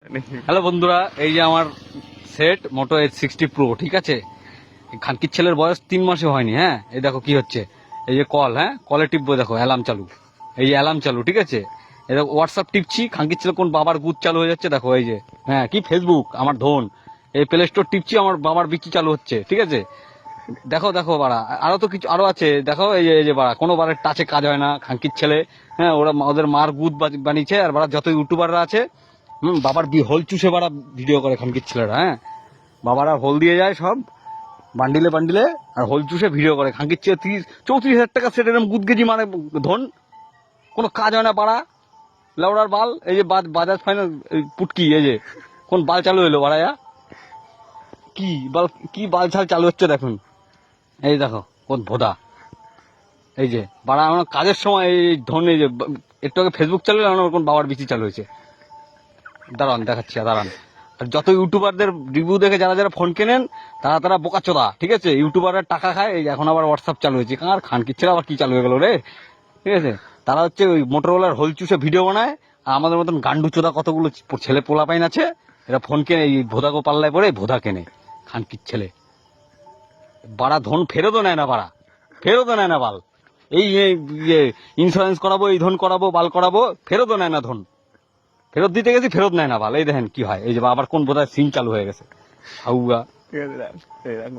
Hello বন্ধুরা, এই যে আমার সেট মোটো H60 Pro, ঠিক আছে। খানকির ছেলের বয়স 3 মাসে হয়নি। হ্যাঁ, এই দেখো কি হচ্ছে, এই যে কল, হ্যাঁ কলে টিপবো, দেখো অ্যালার্ম চালু, এই যে অ্যালার্ম চালু, ঠিক আছে। এই দেখো হোয়াটসঅ্যাপ টিপছি, খানকির ছেলে কোন বাবার গুদ চালু হয়ে যাচ্ছে, দেখো এই যে, হ্যাঁ কি ফেসবুক আমার ধন, এই প্লে স্টোর টিপছি, আমার বাবার বিচি চালু হচ্ছে, ঠিক আছে। দেখো দেখো বাড়া, আরো তো কিছু আরো আছে, দেখো এই যে বাড়া কোনো বারের টাচে কাজ হয় না খানকির ছেলে। হ্যাঁ, ওরা ওদের মার গুদ বানিয়েছে, আর বাড়া যত ইউটিউবাররা আছে, বাবার হোল চুষে বাড়া ভিডিও করে খানকির ছেলেরা। হ্যাঁ, বাবারা হোল দিয়ে যায় সব বান্ডিলে বান্ডিলে, আর হোল চুষে ভিডিও করে খানকির ছেলে। 34,000 টাকা সেট এরকম গুদ গেজি মানে ধন, কোনো কাজ হয় না পাড়া লাউড়ার বাল। এই যে বাজাজ ফাইন্যান্স পুটকি, এই যে কোন বাল চালু হলো বাড়ায়া, কি বাল ছাল চালু হচ্ছে দেখুন, এই দেখো কোন ভোদা। এই যে বাড়া আমার কাজের সময় এই ধন, এই যে একটু আগে ফেসবুক চালু হলো, কোন বাবার বিচি চালু হয়েছে। দাঁড়ান দেখাচ্ছি, দাঁড়ান। আর যত ইউটিউবারদের রিভিউ দেখে যারা যারা ফোন কেনেন, তারা বোকাচোদা, ঠিক আছে। ইউটিউবাররা টাকা খায়, এই এখন আবার হোয়াটসঅ্যাপ চালু হয়েছে, কার খানকির ছেলে আবার কি চালু হয়ে গেল রে, ঠিক আছে। তারা হচ্ছে ওই মোটরওয়ালার হোল চুষে ভিডিও বানায়, আর আমাদের মতন গান্ডুচোদা কতগুলো ছেলে পোলাপাইন আছে, এরা ফোন কেনে, এই ভোদাগো পাল্লায় পড়ে ভোদা কেনে খানকির ছেলে। বাড়া ধন ফেরতও নেয় না, বাড়া ফেরতও নেয় না বাল। এই ইন্স্যুরেন্স করাবো, এই ধন করাবো, বাল করাবো, ফেরতও নেয় না ধন। ফেরত দিতে গেছি, ফেরত নেয় না বাল। এই দেখেন কি হয়, এই যে আবার কোন বোধহয় সিম চালু হয়ে গেছে, হাউগা। ঠিক আছে, রাখ, রাখ,